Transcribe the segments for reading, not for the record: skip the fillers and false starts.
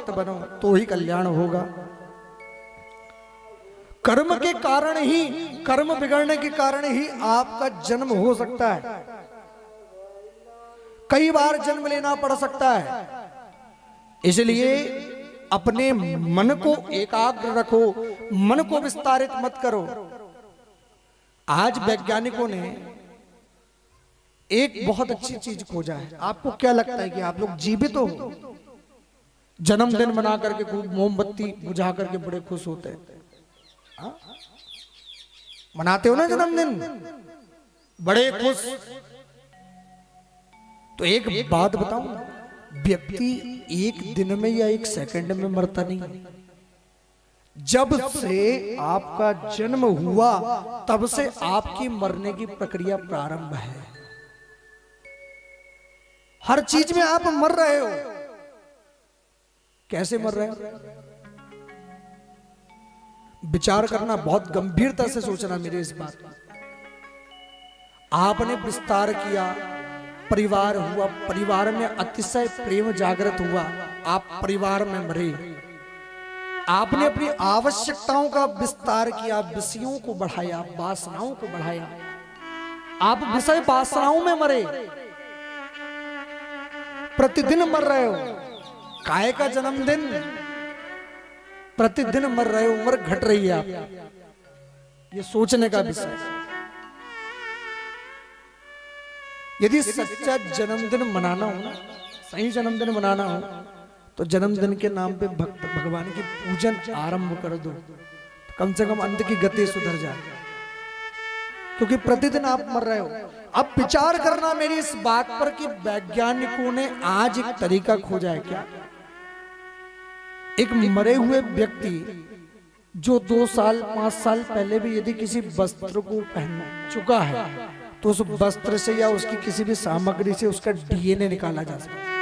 भक्त बनो तो ही कल्याण होगा। कर्म के कारण ही, कर्म बिगड़ने के कारण ही आपका जन्म हो सकता है, कई बार जन्म लेना पड़ सकता है। इसलिए अपने मन को एकाग्र रखो, मन को विस्तारित मत करो। आज वैज्ञानिकों ने एक बहुत अच्छी चीज खोजा है। आपको क्या लगता है कि आप लोग जीवित हो? जन्मदिन मना करके खूब मोमबत्ती बुझा करके बड़े खुश होते हैं। मनाते हो ना जन्मदिन, बड़े खुश। तो एक बात बताऊं, व्यक्ति एक दिन में या एक सेकंड में मरता नहीं। जब से आपका जन्म हुआ तब से आपकी मरने की प्रक्रिया प्रारंभ है। हर चीज में आप मर रहे हो। कैसे मर रहे हो? विचार करना, बहुत गंभीरता से सोचना मेरे इस बात को। आपने विस्तार किया, परिवार हुआ, परिवार में अतिशय प्रेम जागृत हुआ, आप परिवार में मरे। आपने अपनी आवश्यकताओं का विस्तार किया, विषयों को बढ़ाया, वासनाओं को बढ़ाया, आप विषय वासनाओं में मरे। प्रतिदिन मर रहे हो। काय का जन्मदिन? प्रतिदिन मर रहे हो, उम्र घट रही है आप। ये सोचने का विषय। यदि सच्चा जन्मदिन मनाना हो ना, सही जन्मदिन मनाना हो, तो जन्मदिन के नाम पे भक्त भगवान की पूजन आरंभ कर दो, कम से कम अंत की गति सुधर जाए। क्योंकि प्रतिदिन आप मर रहे हो। अब विचार करना मेरी इस बात पर कि वैज्ञानिकों ने आज एक तरीका खोजा है। क्या? एक मरे हुए व्यक्ति जो 2 साल 5 साल पहले भी यदि किसी वस्त्र को पहन चुका है, तो उस वस्त्र से या उसकी किसी भी सामग्री से उसका डीएनए निकाला जा सकता है।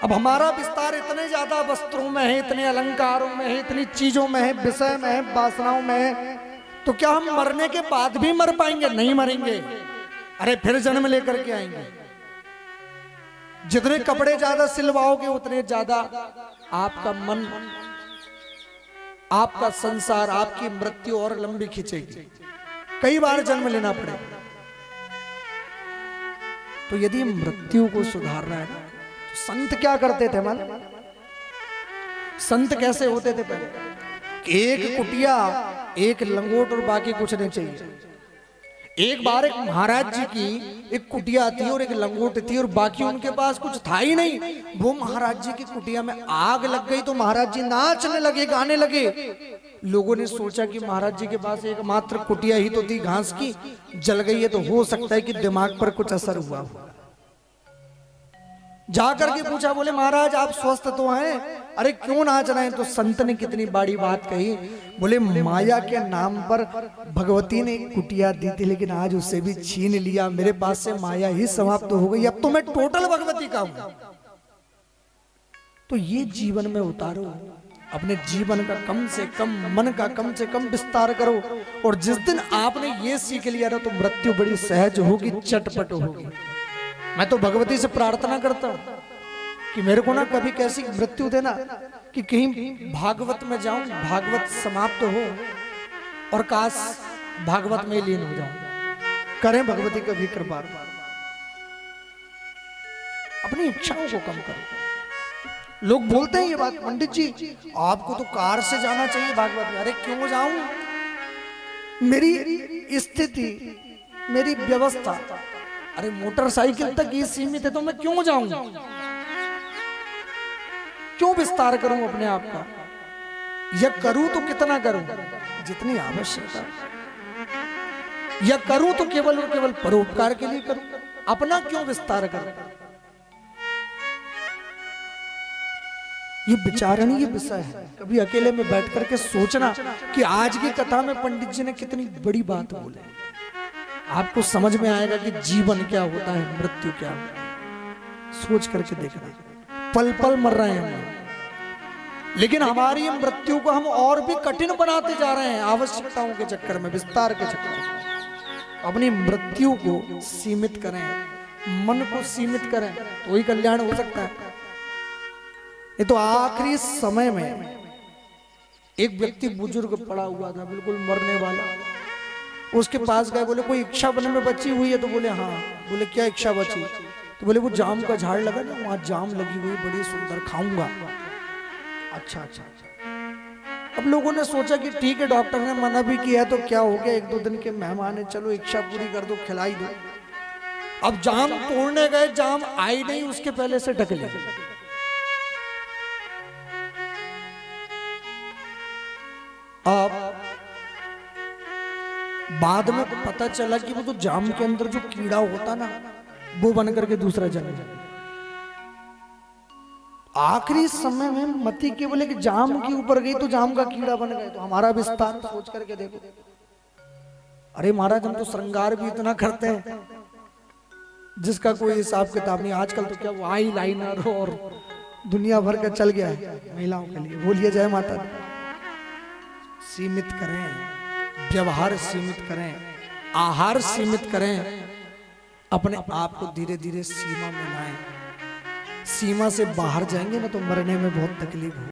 अब हमारा विस्तार इतने ज्यादा वस्त्रों में है, इतने अलंकारों में है, इतनी चीजों में है, विषय में है, वासनाओं में है, तो क्या हम मरने के बाद भी मर पाएंगे? नहीं मरेंगे। अरे फिर जन्म लेकर के आएंगे। जितने कपड़े ज्यादा सिलवाओगे उतने ज्यादा आपका मन, आपका संसार, आपकी मृत्यु और लंबी खींचेगी, कई बार जन्म लेना पड़ेगा। तो यदि मृत्यु को सुधारना है ना, तो संत क्या करते थे? मान संत कैसे होते थे पहले? एक कुटिया, एक लंगोट और बाकी कुछ नहीं चाहिए। एक बार एक महाराज जी की एक कुटिया थी और एक लंगोट थी और बाकी उनके पास कुछ था ही नहीं। वो महाराज जी की कुटिया में आग लग गई तो महाराज जी नाचने लगे, गाने लगे। लोगों ने सोचा कि महाराज जी के पास एकमात्र कुटिया ही तो थी घास की, जल गई है तो हो सकता है कि दिमाग पर कुछ असर हुआ हो। जाकर के पूछा, बोले महाराज आप स्वस्थ तो हैं? अरे क्यों नाच रहे हैं? तो संत ने कितनी बड़ी बात कही। बोले माया के नाम पर भगवती ने एक कुटिया दी थी, लेकिन आज उससे भी छीन लिया। मेरे पास से माया ही समाप्त हो गई, अब तो मैं टोटल भगवती का हूं। तो ये जीवन में उतारो, अपने जीवन का कम से कम, मन का कम से कम विस्तार करो। और जिस दिन आपने ये सीख लिया ना, तो मृत्यु बड़ी सहज होगी, चटपट होगी। मैं तो भगवती से प्रार्थना करता हूं कि मेरे को ना कभी कैसी मृत्यु देना कि कहीं भागवत में जाऊं, भागवत समाप्त हो और काश भागवत में लीन हो जाऊं। करें भगवती कभी कृपा, अपनी इच्छाओं को कम करो। लोग बोलते हैं ये बात, पंडित जी आपको तो कार से जाना चाहिए भागवत में। अरे क्यों जाऊं? मेरी स्थिति, मेरी व्यवस्था, अरे मोटरसाइकिल तक ही सीमित है, तो मैं क्यों जाऊं? क्यों विस्तार करूं अपने आप का? या करूं तो कितना करूं? जितनी आवश्यकता। या करूं तो केवल और केवल परोपकार के लिए करूं, अपना क्यों विस्तार करूं? ये विचारणीय विषय है। कभी अकेले में बैठ करके सोचना कि आज की कथा में पंडित जी ने कितनी बड़ी बात बोले। आपको समझ में आएगा कि जीवन क्या होता है, मृत्यु क्या होता है। सोच करके देखना। पल पल मर रहे हैं हम, लेकिन हमारी मृत्यु को हम और भी कठिन बनाते जा रहे हैं आवश्यकताओं के चक्कर में, विस्तार के चक्कर में। अपनी मृत्यु को सीमित करें, मन को सीमित करें, तो ही कल्याण हो सकता है। ये तो आखिरी समय में एक व्यक्ति बुजुर्ग पड़ा हुआ था, बिल्कुल मरने वाला। उसके पास गए, बोले कोई इच्छा मन में बची हुई है? तो बोले हाँ। बोले क्या इच्छा बची? तो बोले वो जाम का झाड़ लगा ना, वहां जाम लगी हुई बड़ी सुंदर, खाऊंगा। अच्छा अच्छा अच्छा। अब लोगों ने सोचा कि ठीक है, डॉक्टर ने मना भी किया तो क्या हो गया, 1-2 दिन के मेहमान है, चलो इच्छा पूरी कर दो, खिलाई दो। अब जाम तोड़ने गए, जाम आई नहीं, उसके पहले से ढक ली। अब बाद में पता चला कि वो तो जाम के अंदर जो कीड़ा होता ना, वो बन करके दूसरा जन्म। आखिरी समय में मती के बोले कि जाम के ऊपर गई तो जाम का कीड़ा बन गए। तो हमारा विस्तार सोच करके देखो। अरे महाराज, हम तो श्रृंगार भी इतना करते हैं जिसका कोई हिसाब किताब नहीं। आजकल तो क्या वो आई लाइनर और दुनिया भर का चल गया है महिलाओं के लिए। बोलिए जय माता दी। सीमित करें, व्यवहार सीमित करें, आहार सीमित करें, अपने आप को धीरे धीरे सीमा में लाएं। सीमा से बाहर जाएंगे ना तो मरने में बहुत तकलीफ हो।